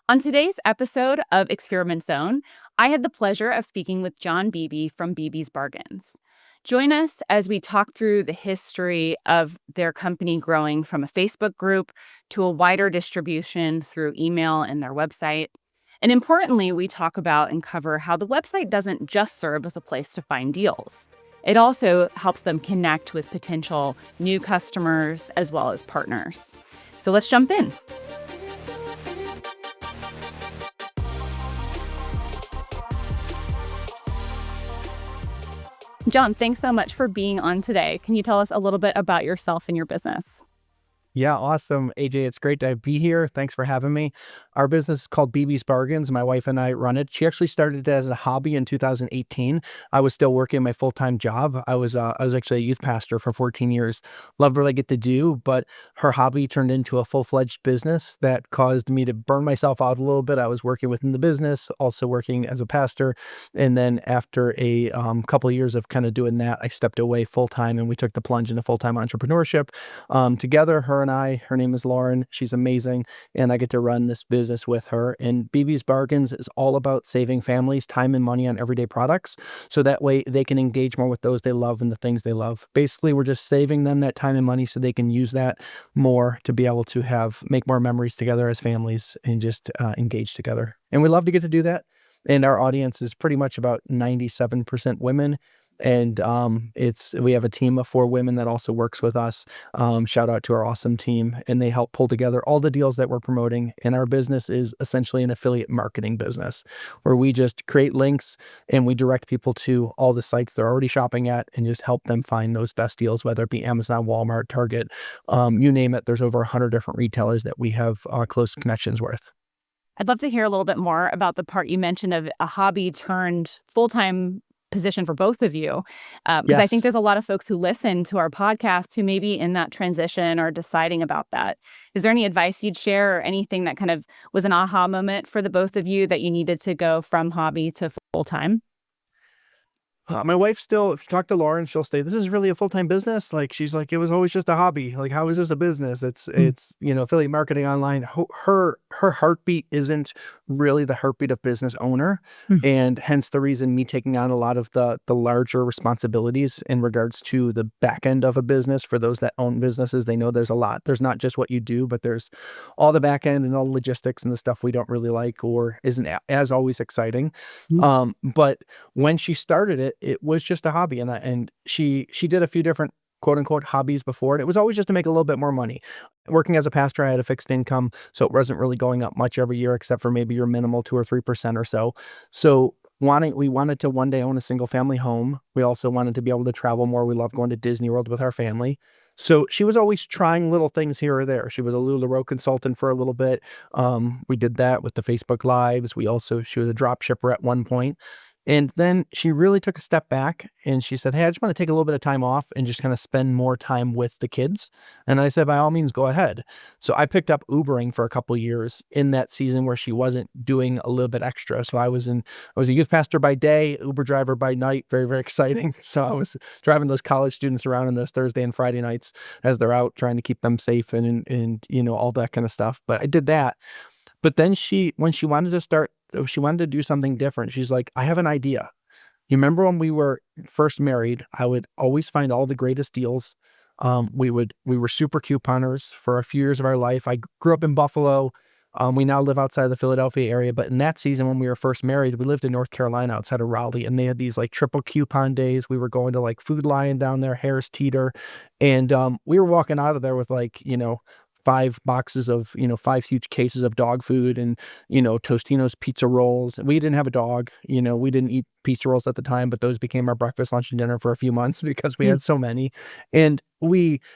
On today's episode of Experiment Zone, I had the pleasure of speaking with Jon Beebe from Beebe's Bargains. Join us as we talk through the history of their company growing from a Facebook group to a wider distribution through email and their website. And importantly, we talk about and cover how the website doesn't just serve as a place to find deals. It also helps them connect with potential new customers as well as partners. So let's jump in. Jon, thanks so much for being on today. Can you tell us a little bit about yourself and your business? Yeah, awesome. AJ, it's great to be here. Thanks for having me. Our business is called Beebe's Bargains. My wife and I run it. She actually started it as a hobby in 2018. I was still working my full-time job. I was actually a youth pastor for 14 years. Loved what I get to do, but her hobby turned into a full-fledged business that caused me to burn myself out a little bit. I was working within the business, also working as a pastor. And then after a couple of years of kind of doing that, I stepped away full-time and we took the plunge into full-time entrepreneurship. Together, her name is Lauren. She's amazing. And I get to run this business with her. And Beebe's Bargains is all about saving families time and money on everyday products. So that way they can engage more with those they love and the things they love. Basically, we're just saving them that time and money so they can use that more to be able to make more memories together as families and just engage together. And we love to get to do that. And our audience is pretty much about 97% women. And we have a team of 4 women that also works with us. Shout out to our awesome team, and they help pull together all the deals that we're promoting. And our business is essentially an affiliate marketing business where we just create links and we direct people to all the sites they're already shopping at and just help them find those best deals, whether it be Amazon, Walmart, Target, you name it. There's over 100 different retailers that we have close connections with. I'd love to hear a little bit more about the part you mentioned of a hobby turned full-time position for both of you. Because I think Yes. there's a lot of folks who listen to our podcast who may be in that transition or deciding about that. Is there any advice you'd share or anything that kind of was an aha moment for the both of you that you needed to go from hobby to full-time? My wife still, if you talk to Lauren, she'll say, this is really a full-time business. Like, she's like, it was always just a hobby. Like, how is this a business? It's, affiliate marketing online. Her heartbeat isn't really the heartbeat of business owner. Mm. And hence the reason me taking on a lot of the larger responsibilities in regards to the back end of a business. For those that own businesses, they know there's a lot. There's not just what you do, but there's all the back end and all the logistics and the stuff we don't really like or isn't as always exciting. Mm. But when she started it, it was just a hobby, and she did a few different quote unquote hobbies before, and it was always just to make a little bit more money. Working as a pastor, I had a fixed income, so it wasn't really going up much every year, except for maybe your minimal 2 or 3% or so. So we wanted to one day own a single family home. We also wanted to be able to travel more. We love going to Disney World with our family. So she was always trying little things here or there. She was a LuLaRoe consultant for a little bit. We did that with the Facebook Lives. She was a drop shipper at one point. And then she really took a step back and she said, hey, I just want to take a little bit of time off and just kind of spend more time with the kids. And I said, by all means, go ahead. So I picked up Ubering for a couple of years in that season where she wasn't doing a little bit extra. So I was a youth pastor by day, Uber driver by night. Very, very exciting. So I was driving those college students around on those Thursday and Friday nights as they're out, trying to keep them safe and all that kind of stuff. But I did that. But then when she wanted to do something different, she's like, I have an idea. You remember when we were first married, I would always find all the greatest deals. We were super couponers for a few years of our life. I grew up in Buffalo. We now live outside the Philadelphia area, but in that season when we were first married, we lived in North Carolina outside of Raleigh, and they had these like triple coupon days. We were going to like Food Lion down there, Harris Teeter, and we were walking out of there with 5 boxes of, 5 huge cases of dog food and, Tostino's pizza rolls. We didn't have a dog, we didn't eat pizza rolls at the time, but those became our breakfast, lunch, and dinner for a few months because we had so many. And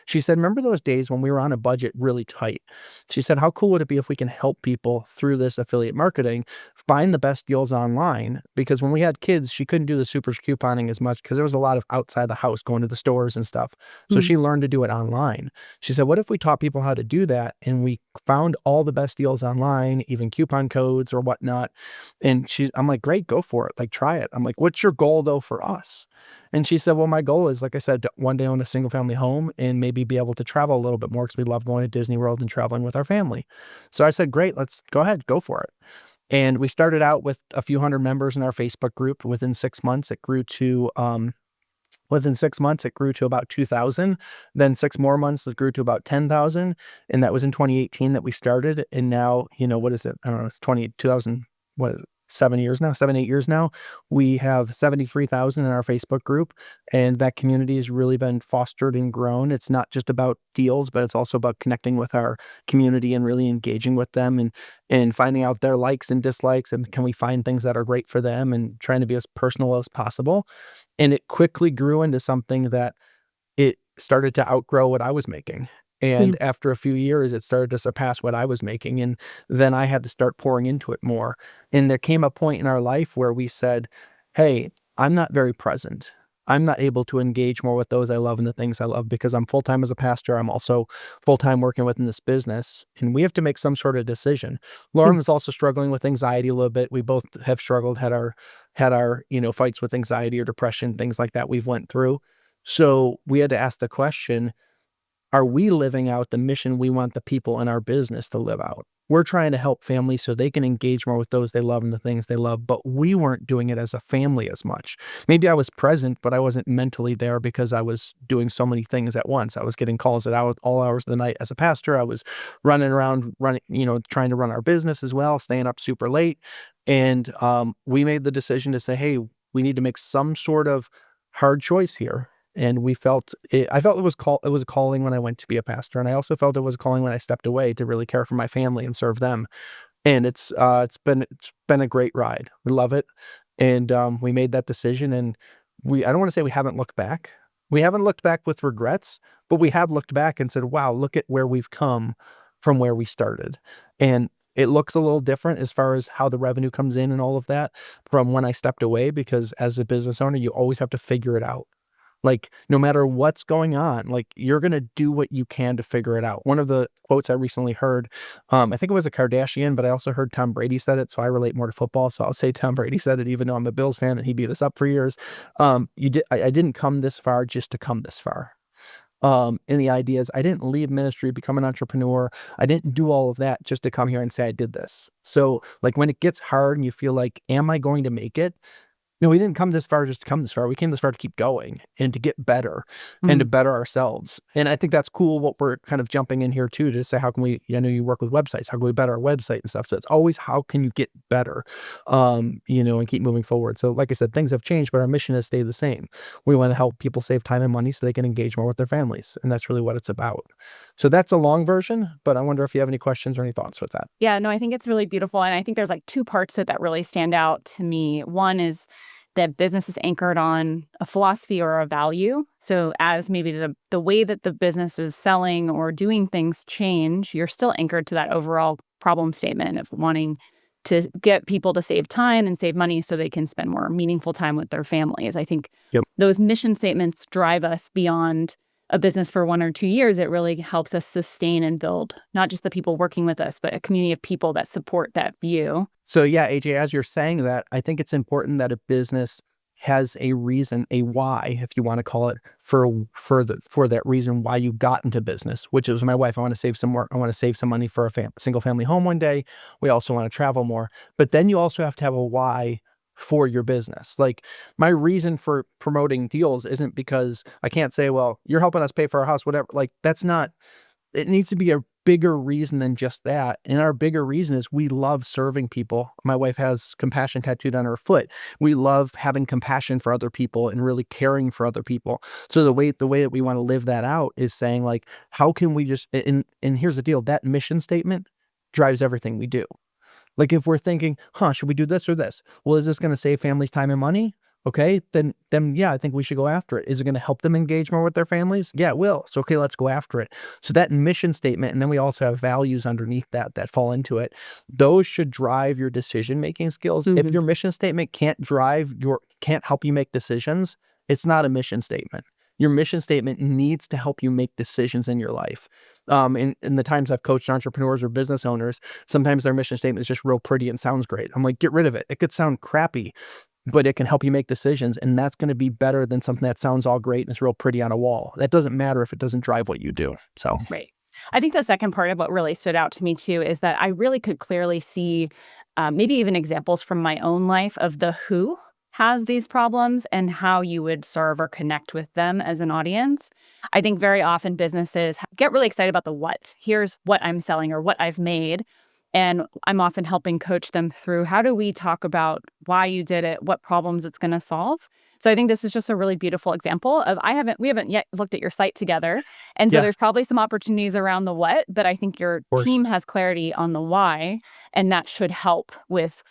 she said, remember those days when we were on a budget really tight? She said, how cool would it be if we can help people through this affiliate marketing find the best deals online? Because when we had kids, she couldn't do the super couponing as much because there was a lot of outside the house going to the stores and stuff. So Mm. she learned to do it online. She said, what if we taught people how to do do that. And we found all the best deals online, even coupon codes or whatnot. And I'm like, great, go for it. Like, try it. I'm like, what's your goal though for us? And she said, well, my goal is, like I said, to one day own a single family home and maybe be able to travel a little bit more because we love going to Disney World and traveling with our family. So I said, great, let's go ahead, go for it. And we started out with a few hundred members in our Facebook group. Within 6 months, it grew to about 2,000. Then 6 more months, it grew to about 10,000. And that was in 2018 that we started. And now, what is it? I don't know, it's 2000, what is it? 8 years now. We have 73,000 in our Facebook group, and that community has really been fostered and grown. It's not just about deals, but it's also about connecting with our community and really engaging with them and finding out their likes and dislikes, and can we find things that are great for them, and trying to be as personal as possible. And it quickly grew into something that it started to outgrow what I was making. And after a few years, it started to surpass what I was making. And then I had to start pouring into it more. And there came a point in our life where we said, hey, I'm not very present. I'm not able to engage more with those I love and the things I love because I'm full-time as a pastor. I'm also full-time working within this business. And we have to make some sort of decision. Lauren was also struggling with anxiety a little bit. We both have struggled, had our fights with anxiety or depression, things like that we've went through. So we had to ask the question, are we living out the mission we want the people in our business to live out? We're trying to help families so they can engage more with those they love and the things they love, but we weren't doing it as a family as much. Maybe I was present, but I wasn't mentally there because I was doing so many things at once. I was getting calls at all hours of the night as a pastor. I was running around, trying to run our business as well, staying up super late. And we made the decision to say, hey, we need to make some sort of hard choice here. And I felt it was a calling when I went to be a pastor. And I also felt it was a calling when I stepped away to really care for my family and serve them. And it's been a great ride. We love it. And we made that decision, and I don't want to say we haven't looked back. We haven't looked back with regrets, but we have looked back and said, wow, look at where we've come from where we started. And it looks a little different as far as how the revenue comes in and all of that from when I stepped away, because as a business owner, you always have to figure it out. Like, no matter what's going on, like, you're going to do what you can to figure it out. One of the quotes I recently heard, I think it was a Kardashian, but I also heard Tom Brady said it, so I relate more to football. So I'll say Tom Brady said it, even though I'm a Bills fan and he beat us up for years. I didn't come this far just to come this far. And the idea is I didn't leave ministry, become an entrepreneur. I didn't do all of that just to come here and say I did this. So, like, when it gets hard and you feel like, am I going to make it? No, we didn't come this far just to come this far. We came this far to keep going and to get better and to better ourselves. And I think that's cool what we're kind of jumping in here too, to say, how can we, I know you work with websites, how can we better our website and stuff? So it's always, how can you get better, and keep moving forward. So like I said, things have changed, but our mission has stayed the same. We want to help people save time and money so they can engage more with their families. And that's really what it's about. So that's a long version, but I wonder if you have any questions or any thoughts with that. Yeah, no, I think it's really beautiful. And I think there's like two parts to it that really stand out to me. One is that business is anchored on a philosophy or a value. So as maybe the way that the business is selling or doing things change, you're still anchored to that overall problem statement of wanting to get people to save time and save money so they can spend more meaningful time with their families. I think those mission statements drive us beyond a business for 1 or 2 years. It really helps us sustain and build not just the people working with us, but a community of people that support that view. So yeah, AJ, as you're saying that, I think it's important that a business has a reason, a why, if you want to call it, for that reason why you got into business, which is my wife. I want to save some more. I want to save some money for a single family home one day. We also want to travel more. But then you also have to have a why for your business. Like, my reason for promoting deals isn't because I can't say, well, you're helping us pay for our house, whatever. Like, that's not, it needs to be a bigger reason than just that. And our bigger reason is we love serving people. My wife has compassion tattooed on her foot. We love having compassion for other people and really caring for other people. So the way that we want to live that out is saying, like, how can we just, and here's the deal, that mission statement drives everything we do. Like, if we're thinking, should we do this or this? Well, is this going to save families time and money? Okay, then yeah, I think we should go after it. Is it going to help them engage more with their families? Yeah, it will. So, okay, let's go after it. So that mission statement, and then we also have values underneath that fall into it. Those should drive your decision-making skills. If your mission statement can't help you make decisions, it's not a mission statement. Your mission statement needs to help you make decisions in your life. In the times I've coached entrepreneurs or business owners, sometimes their mission statement is just real pretty and sounds great. I'm like, get rid of it. It could sound crappy, but it can help you make decisions. And that's going to be better than something that sounds all great and is real pretty on a wall. That doesn't matter if it doesn't drive what you do. So, Right. I think the second part of what really stood out to me too is that I really could clearly see maybe even examples from my own life of the who has these problems and how you would serve or connect with them as an audience. I think very often businesses get really excited about the what. Here's what I'm selling or what I've made. And I'm often helping coach them through how do we talk about why you did it, what problems it's going to solve. So I think this is just a really beautiful example of we haven't yet looked at your site together. And so yeah, there's probably some opportunities around the what, but I think your of course. team has clarity on the why, and that should help with,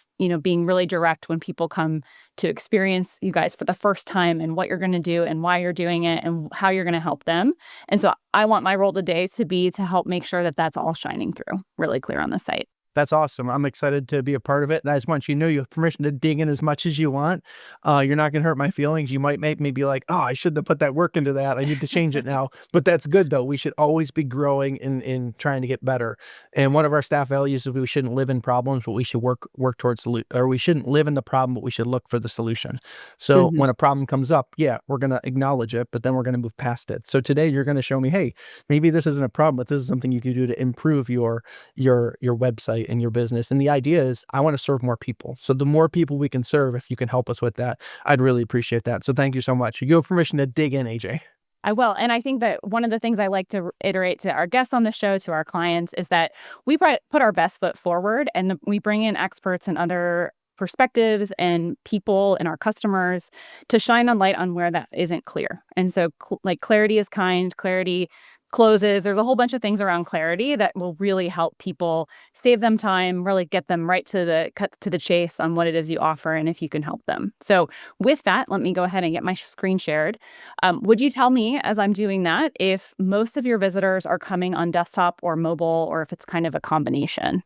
being really direct when people come to experience you guys for the first time and what you're going to do and why you're doing it and how you're going to help them. And so I want my role today to be to help make sure that that's all shining through really clear on the site. That's awesome. I'm excited to be a part of it. And I just want you to know you have permission to dig in as much as you want. You're not going to hurt my feelings. You might make me be like, oh, I shouldn't have put that work into that. I need to change it now. But that's good, though. We should always be growing in trying to get better. And one of our staff values is we shouldn't live in problems, but we should work towards or we shouldn't live in the problem, but we should look for the solution. So Mhm. when a problem comes up, yeah, we're going to acknowledge it, but then we're going to move past it. So today you're going to show me, hey, maybe this isn't a problem, but this is something you can do to improve your website and your business. And the idea is I want to serve more people. So the more people we can serve, if you can help us with that, I'd really appreciate that. So thank you so much. You have permission to dig in, AJ. I will. And I think that one of the things I like to iterate to our guests on the show, to our clients, is that we put our best foot forward and we bring in experts and other perspectives and people and our customers to shine a light on where that isn't clear. And so, like, clarity is kind, clarity closes. There's a whole bunch of things around clarity that will really help people save them time, really get them right to the cut to the chase on what it is you offer and if you can help them. So, with that, let me go ahead and get my screen shared. Would you tell me, as I'm doing that, if most of your visitors are coming on desktop or mobile, or if it's kind of a combination?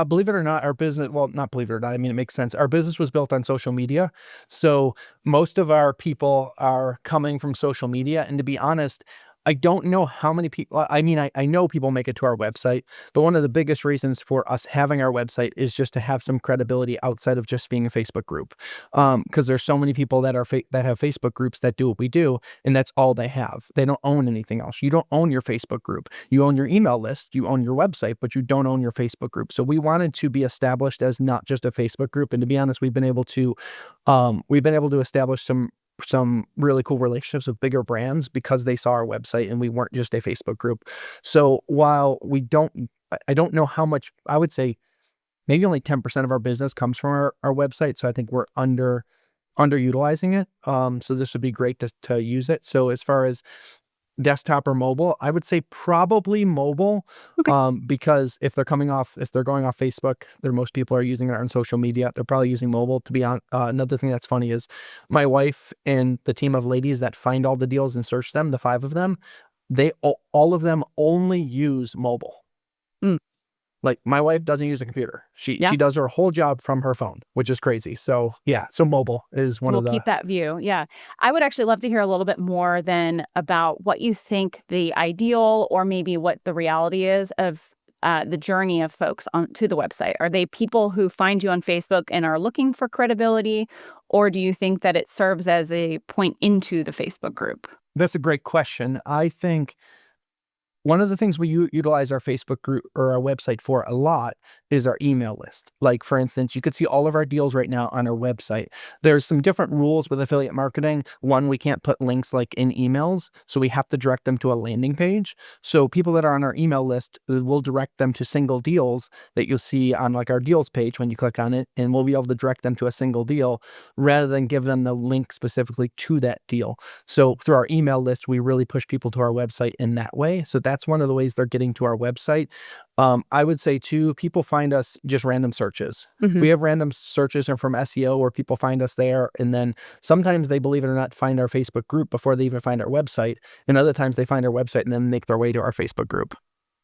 Believe it or not, our business, well, not believe it or not, I mean, it makes sense. Our business was built on social media. So most of our people are coming from social media. And to be honest, I don't know how many people, I mean, I know people make it to our website, but one of the biggest reasons for us having our website is just to have some credibility outside of just being a Facebook group. Because there's so many people that that have Facebook groups that do what we do, and that's all they have. They don't own anything else. You don't own your Facebook group. You own your email list, you own your website, but you don't own your Facebook group. So we wanted to be established as not just a Facebook group. And to be honest, we've been able to establish some really cool relationships with bigger brands because they saw our website and we weren't just a Facebook group. So while I don't know how much, I would say maybe only 10% of our business comes from our website. So I think we're underutilizing it. So this would be great to use it. So as far as desktop or mobile, I would say probably mobile, Okay. because if they're going off Facebook, most people are using it on social media. They're probably using mobile. To be on, another thing that's funny is my wife and the team of ladies that find all the deals and search them, the 5 of them, all of them only use mobile. Mm, Like my wife doesn't use a computer. yeah. She does her whole job from her phone, which is crazy. So yeah, so mobile is So one we'll of the. keep that view. Yeah. I would actually love to hear a little bit more then about what you think the ideal or maybe what the reality is of the journey of folks on to the website. Are they people who find you on Facebook and are looking for credibility, or do you think that it serves as a point into the Facebook group? That's a great question. I think one of the things we utilize our Facebook group or our website for a lot is our email list. Like, for instance, you could see all of our deals right now on our website. There's some different rules with affiliate marketing. One, we can't put links like in emails, so we have to direct them to a landing page. So people that are on our email list, we'll direct them to single deals that you'll see on like our deals page when you click on it, and we'll be able to direct them to a single deal rather than give them the link specifically to that deal. So through our email list, we really push people to our website in that way. So that's one of the ways they're getting to our website. I would say too, people find us just random searches. Hmm. We have random searches from SEO where people find us there. And then sometimes they, believe it or not, find our Facebook group before they even find our website. And other times they find our website and then make their way to our Facebook group.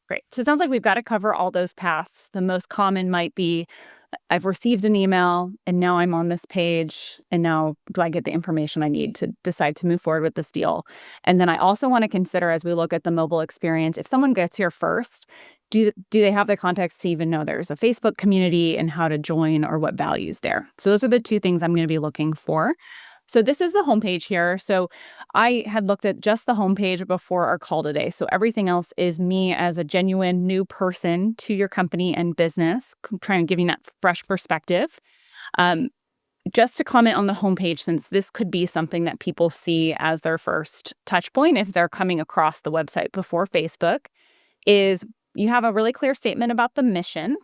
Great. So it sounds like we've got to cover all those paths. The most common might be I've received an email and now I'm on this page, and now do I get the information I need to decide to move forward with this deal? And then I also want to consider, as we look at the mobile experience, if someone gets here first, do they have the context to even know there's a Facebook community and how to join or what values there? So those are the two things I'm going to be looking for. So this is the homepage here. So I had looked at just the homepage before our call today. So everything else is me as a genuine new person to your company and business, trying to give you that fresh perspective. Um, just to comment on the homepage, since this could be something that people see as their first touch point if they're coming across the website before Facebook, is you have a really clear statement about the mission,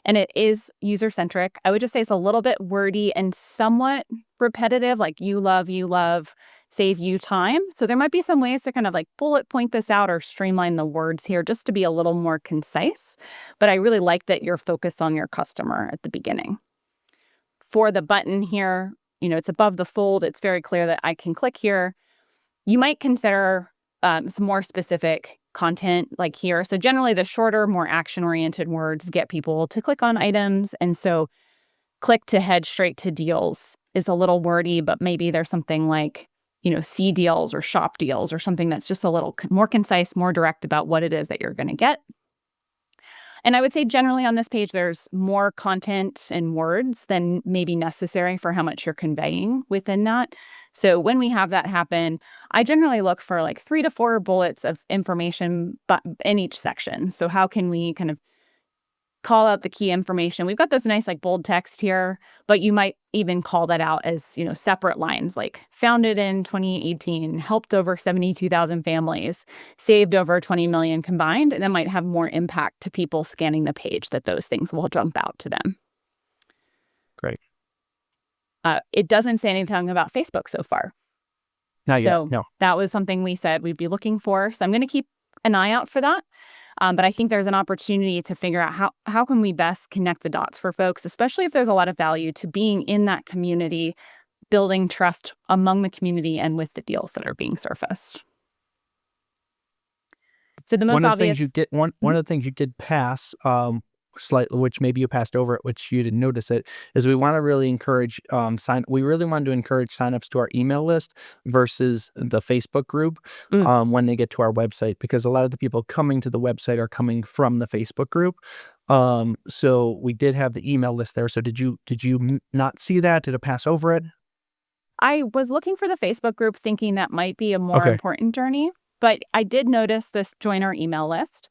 and it is user-centric. I would just say it's a little bit wordy and somewhat repetitive, like you love, save you time. So there might be some ways to kind of like bullet point this out or streamline the words here just to be a little more concise. But I really like that you're focused on your customer at the beginning. For the button here, it's above the fold. It's very clear that I can click here. You might consider some more specific content like here. So generally the shorter, more action-oriented words get people to click on items. And so click to head straight to deals is a little wordy, but maybe there's something like, see deals or shop deals or something that's just a little more concise, more direct about what it is that you're going to get. And I would say generally on this page, there's more content and words than maybe necessary for how much you're conveying within that. So when we have that happen, I generally look for like 3 to 4 bullets of information in each section. So how can we kind of call out the key information? We've got this nice like bold text here, but you might even call that out as, separate lines like founded in 2018, helped over 72,000 families, saved over 20 million combined. And that might have more impact to people scanning the page, that those things will jump out to them. Great. It doesn't say anything about Facebook so far. Not yet. No. That was something we said we'd be looking for. So I'm going to keep an eye out for that. But I think there's an opportunity to figure out how can we best connect the dots for folks, especially if there's a lot of value to being in that community, building trust among the community and with the deals that are being surfaced. So the most obvious... One of the things you did pass, slightly, which maybe you passed over it, which you didn't notice it, is we want to really encourage we really wanted to encourage signups to our email list versus the Facebook group when they get to our website, because a lot of the people coming to the website are coming from the Facebook group. So we did have the email list there. So did you not see that? Did it pass over it? I was looking for the Facebook group thinking that might be a more important journey, but I did notice this join our email list.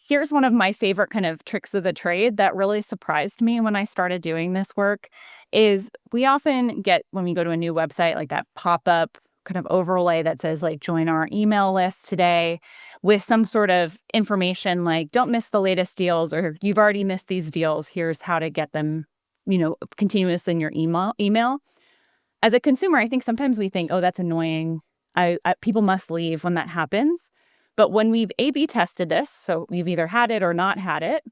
Here's one of my favorite kind of tricks of the trade that really surprised me when I started doing this work is we often get, when we go to a new website, like that pop-up kind of overlay that says like, join our email list today with some sort of information like, don't miss the latest deals, or you've already missed these deals. Here's how to get them, continuous in your email. As a consumer, I think sometimes we think, oh, that's annoying. People must leave when that happens. But when we've A/B tested this, so we've either had it or not had it,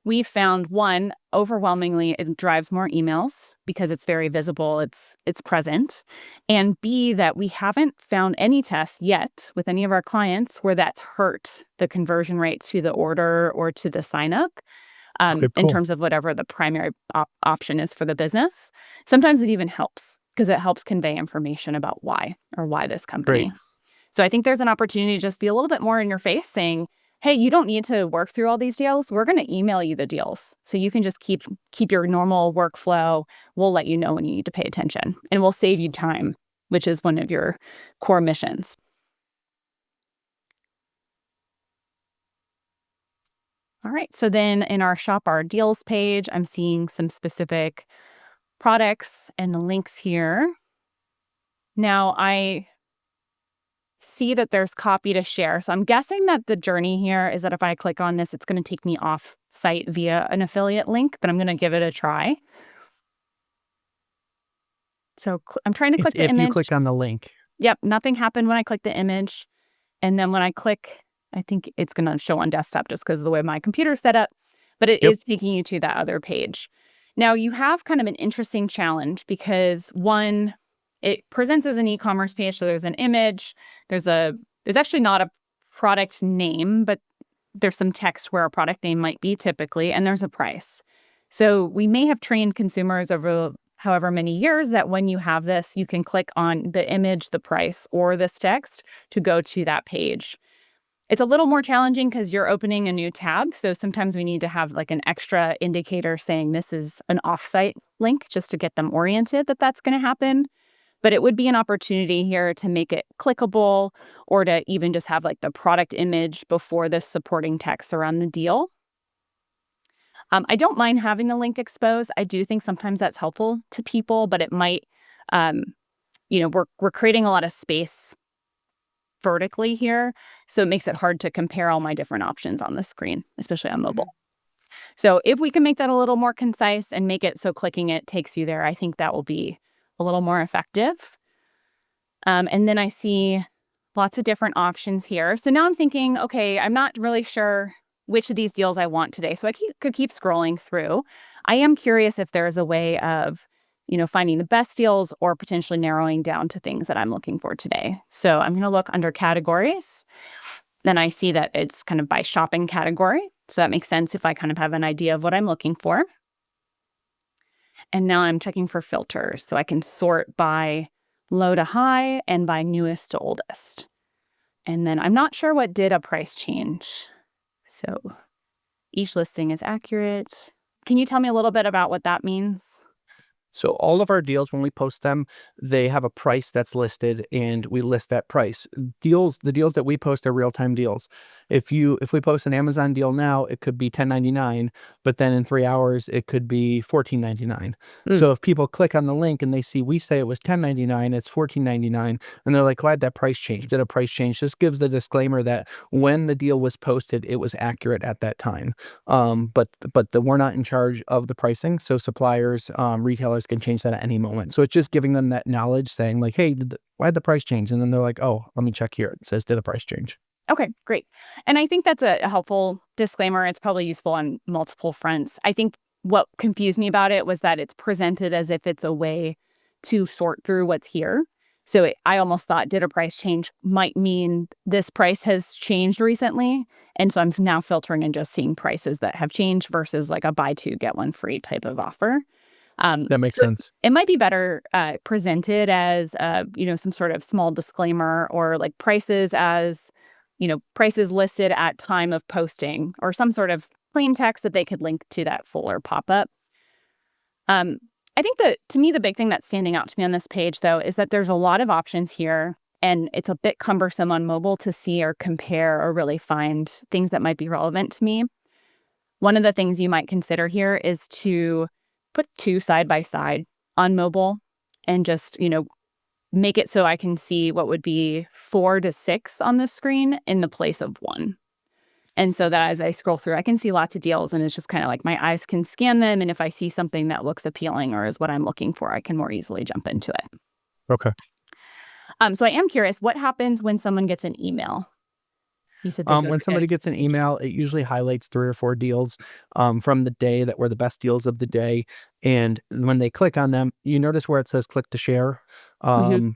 we've found, one, overwhelmingly it drives more emails because it's very visible, it's present. And B, that we haven't found any tests yet with any of our clients where that's hurt the conversion rate to the order or to the sign up in terms of whatever the primary option is for the business. Sometimes it even helps because it helps convey information about why this company. Great. So I think there's an opportunity to just be a little bit more in your face saying, hey, you don't need to work through all these deals. We're going to email you the deals. So you can just keep your normal workflow. We'll let you know when you need to pay attention. And we'll save you time, which is one of your core missions. All right. So then in our Shop Our Deals page, I'm seeing some specific products and the links here. Now I see that there's copy to share. So I'm guessing that the journey here is that if I click on this, it's going to take me off site via an affiliate link, but I'm going to give it a try. So I'm trying to click the image. If you click on the link. Yep, nothing happened when I clicked the image. And then when I click, I think it's going to show on desktop just because of the way my computer's set up, but it is taking you to that other page. Now you have kind of an interesting challenge because one, it presents as an e-commerce page. So there's an image, there's actually not a product name, but there's some text where a product name might be typically, and there's a price. So we may have trained consumers over however many years that when you have this, you can click on the image, the price, or this text to go to that page. It's a little more challenging because you're opening a new tab. So sometimes we need to have like an extra indicator saying this is an offsite link just to get them oriented that that's going to happen. But it would be an opportunity here to make it clickable or to even just have like the product image before this supporting text around the deal. I don't mind having the link exposed. I do think sometimes that's helpful to people, but it might, um, we're creating a lot of space vertically here. So it makes it hard to compare all my different options on the screen, especially on mobile. So if we can make that a little more concise and make it so clicking it takes you there, I think that will be a little more effective. And then I see lots of different options here. So now I'm thinking, okay, I'm not really sure which of these deals I want today. So I could keep scrolling through. I am curious if there's a way of, finding the best deals or potentially narrowing down to things that I'm looking for today. So I'm going to look under categories. Then I see that it's kind of by shopping category. So that makes sense if I kind of have an idea of what I'm looking for. And now I'm checking for filters. So I can sort by low to high and by newest to oldest. And then I'm not sure what did a price change. So each listing is accurate. Can you tell me a little bit about what that means? So all of our deals, when we post them, they have a price that's listed and we list that price. The deals that we post are real-time deals. If we post an Amazon deal now, it could be $10.99, but then in 3 hours it could be $14.99. Mm. So if people click on the link and they see we say it was $10.99, it's $14.99, and they're like, why'd that price change? Did a price change? This gives the disclaimer that when the deal was posted, it was accurate at that time. We're not in charge of the pricing, so suppliers, retailers can change that at any moment. So it's just giving them that knowledge, saying like, "Hey, why did the price change?" And then they're like, "Oh, let me check here. It says did a price change." Okay, great. And I think that's a helpful disclaimer. It's probably useful on multiple fronts. I think what confused me about it was that it's presented as if it's a way to sort through what's here. So I almost thought did a price change might mean this price has changed recently. And so I'm now filtering and just seeing prices that have changed versus like a buy two, get one free type of offer. That makes So sense. it might be better presented as, some sort of small disclaimer or like prices as, prices listed at time of posting or some sort of plain text that they could link to that fuller pop-up. Um, I think that to me, the big thing that's standing out to me on this page, though, is that there's a lot of options here. And it's a bit cumbersome on mobile to see or compare or really find things that might be relevant to me. One of the things you might consider here is to put two side by side on mobile and just, make it so I can see what would be 4 to 6 on the screen in the place of 1. And so that as I scroll through, I can see lots of deals and it's just kind of like my eyes can scan them. And if I see something that looks appealing or is what I'm looking for, I can more easily jump into it. Okay. So I am curious, what happens when someone gets an email? You said they go When to a somebody gets an page. email, it usually highlights 3 or 4 deals from the day that were the best deals of the day. And when they click on them, you notice where it says click to share. Mhm.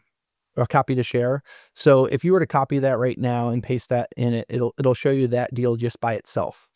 Or copy to share. So if you were to copy that right now and paste that in it, it'll show you that deal just by itself.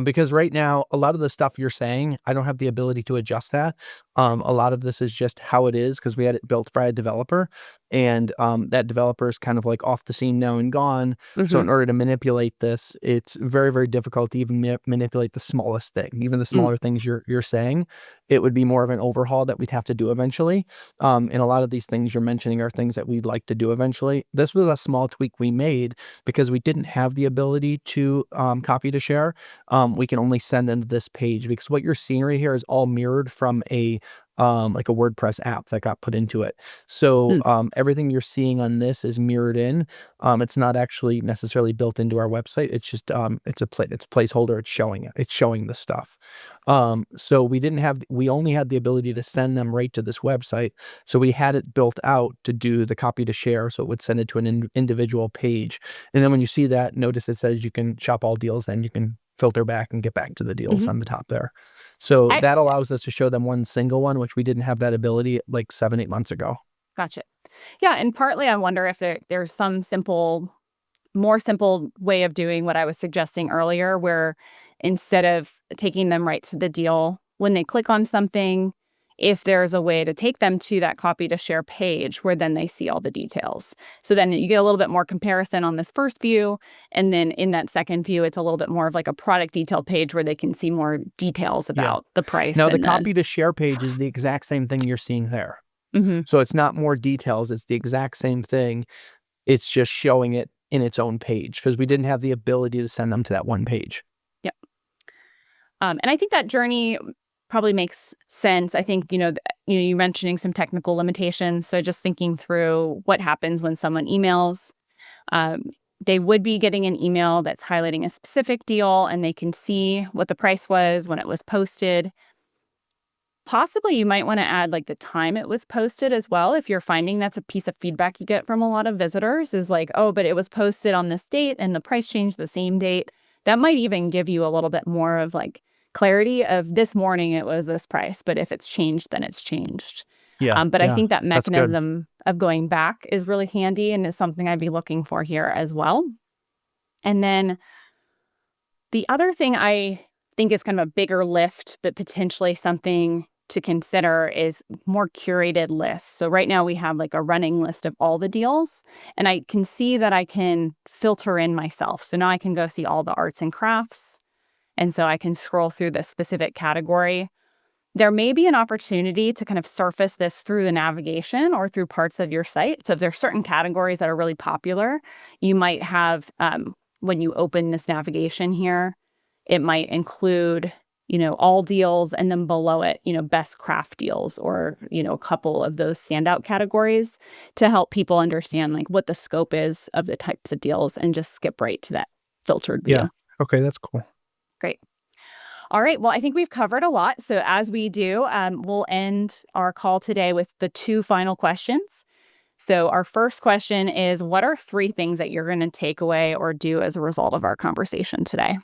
Because right now, a lot of the stuff you're saying, I don't have the ability to adjust that. A lot of this is just how it is because we had it built by a developer, and that developer is kind of like off the scene now and gone. So in Mhm. order to manipulate this, it's very, very difficult to even manipulate the smallest thing, even the Mm. smaller things you're saying. It would be more of an overhaul that we'd have to do eventually. And a lot of these things you're mentioning are things that we'd like to do eventually. This was a small tweak we made because we didn't have the ability to copy to share. We can only send them to this page because what you're seeing right here is all mirrored from a like a WordPress app that got put into it. So Mm. everything you're seeing on this is mirrored in. It's not actually necessarily built into our website. It's just it's a placeholder. It's showing it. It's showing the stuff. So we only had the ability to send them right to this website. So we had it built out to do the copy to share. So it would send it to an individual page. And then when you see that, notice it says you can shop all deals, then you can filter back and get back to the deals Mhm. on the top there. So I that allows us to show them one single one, which we didn't have that ability like 7, 8 months ago. Gotcha. Yeah, and partly I wonder if there's some more simple way of doing what I was suggesting earlier, where instead of taking them right to the deal when they click on something, if there's a way to take them to that copy to share page where then they see all the details. So then you get a little bit more comparison on this first view. And then in that second view, it's a little bit more of like a product detail page where they can see more details Yeah. about the price. Now, the And then, copy to share page is the exact same thing you're seeing there. Mhm. So it's not more details. It's the exact same thing. It's just showing it in its own page because we didn't have the ability to send them to that one page. Yep. And I think that journey probably makes sense. I think, you mentioning some technical limitations. So just thinking through what happens when someone emails. Um, they would be getting an email that's highlighting a specific deal and they can see what the price was when it was posted. Possibly you might want to add like the time it was posted as well. If you're finding that's a piece of feedback you get from a lot of visitors is like, oh, but it was posted on this date and the price changed the same date. That might even give you a little bit more of like clarity of this morning it was this price, but if it's changed, then it's changed. Yeah, But I yeah, think that that's good. mechanism of going back is really handy and is something I'd be looking for here as well. And then the other thing I think is kind of a bigger lift, but potentially something to consider is more curated lists. So right now we have like a running list of all the deals, and I can see that I can filter in myself. So now I can go see all the arts and crafts. And so I can scroll through this specific category. There may be an opportunity to kind of surface this through the navigation or through parts of your site. So if there's certain categories that are really popular, you might have, when you open this navigation here, it might include, all deals and then below it, best craft deals or, a couple of those standout categories to help people understand like what the scope is of the types of deals and just skip right to that filtered Yeah. view. Okay, that's cool. Great. All right. Well, I think we've covered a lot. So as we do, we'll end our call today with the two final questions. So our first question is, what are three things that you're going to take away or do as a result of our conversation today?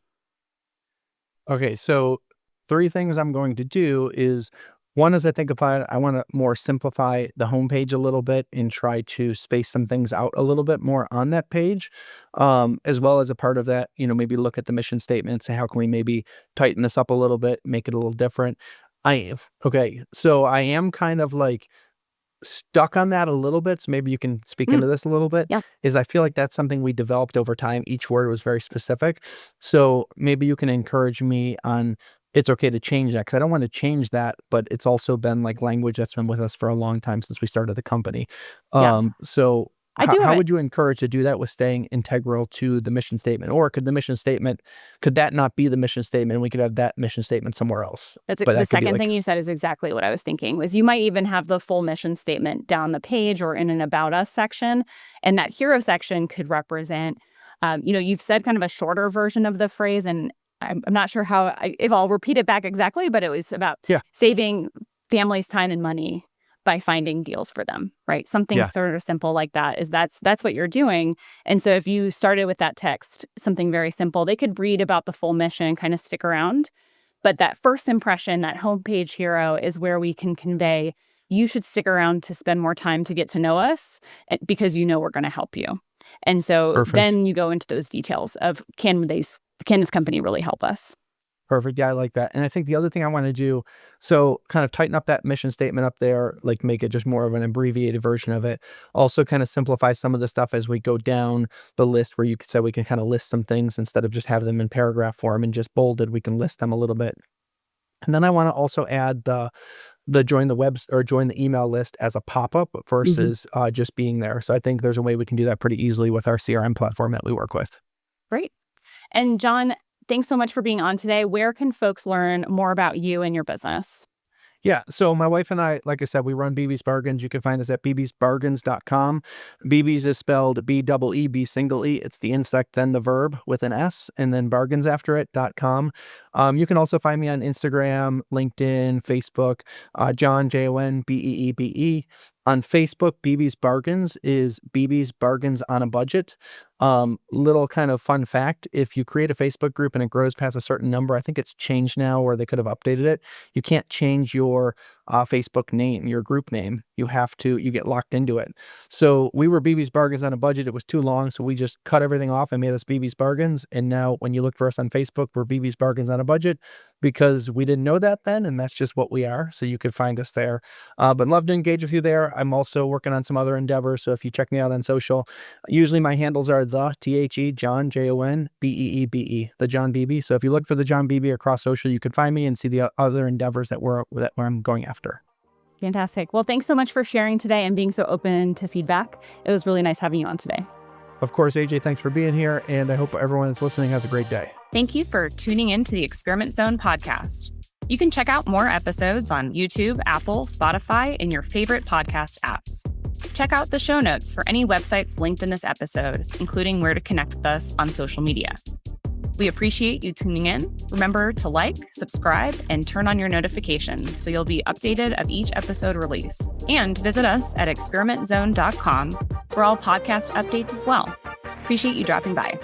Okay, so three things I'm going to do is one is I think if I want to more simplify the homepage a little bit and try to space some things out a little bit more on that page, as well as a part of that, maybe look at the mission statement and say how can we maybe tighten this up a little bit, make it a little different. Okay, so I am kind of like stuck on that a little bit, so maybe you can speak Mm, into this a little bit, yeah. is I feel like that's something we developed over time. Each word was very specific. So maybe you can encourage me on it's okay to change that because I don't want to change that, but it's also been like language that's been with us for a long time since we started the company. Yeah. So I do have how it. would you encourage to do that with staying integral to the mission statement? Or could the mission statement, could that not be the mission statement? And we could have that mission statement somewhere else. But The that could be second like, thing you said is exactly what I was thinking was you might even have the full mission statement down the page or in an about us section. And that hero section could represent, you've said kind of a shorter version of the phrase. And I'm not sure if I'll repeat it back exactly, but it was about yeah, saving families time and money by finding deals for them, right? Something yeah, sort of simple like that is that's what you're doing. And so if you started with that text, something very simple, they could read about the full mission, kind of stick around. But that first impression, that homepage hero is where we can convey, you should stick around to spend more time to get to know us because we're going to help you. And so perfect. then you go into those details of can this company really help us? Perfect. Yeah, I like that. And I think the other thing I want to do, so kind of tighten up that mission statement up there, like make it just more of an abbreviated version of it. Also kind of simplify some of the stuff as we go down the list where you could say we can kind of list some things instead of just have them in paragraph form and just bolded, we can list them a little bit. And then I want to also add the join the web or join the email list as a pop-up Mhm. versus just being there. So I think there's a way we can do that pretty easily with our CRM platform that we work with. Great. And John, thanks so much for being on today. Where can folks learn more about you and your business? Yeah. So my wife and I, like I said, we run BB's Bargains. You can find us at bbsbargains.com. BB's is spelled B-double-E-B single E. It's the insect, then the verb with an S, and then bargains after it.com. You can also find me on Instagram, LinkedIn, Facebook, John, Jonbeebe. On Facebook, BB's Bargains is BB's Bargains on a Budget. Little kind of fun fact, if you create a Facebook group and it grows past a certain number, I think it's changed now or they could have updated it. You can't change your Facebook name, your group name. You get locked into it. So we were BB's Bargains on a budget. It was too long. So we just cut everything off and made us BB's Bargains. And now when you look for us on Facebook, we're BB's Bargains on a budget because we didn't know that then. And that's just what we are. So you could find us there. But love to engage with you there. I'm also working on some other endeavors. So if you check me out on social, usually my handles are the THE Jon, JON BEEBE, the Jon Beebe. So if you look for the Jon Beebe across social, you can find me and see the other endeavors that I'm going after. Fantastic. Well, thanks so much for sharing today and being so open to feedback. It was really nice having you on today. Of course, AJ, thanks for being here. And I hope everyone that's listening has a great day. Thank you for tuning in to the Experiment Zone podcast. You can check out more episodes on YouTube, Apple, Spotify, and your favorite podcast apps. Check out the show notes for any websites linked in this episode, including where to connect with us on social media. We appreciate you tuning in. Remember to like, subscribe, and turn on your notifications so you'll be updated of each episode release. And visit us at experimentzone.com for all podcast updates as well. Appreciate you dropping by.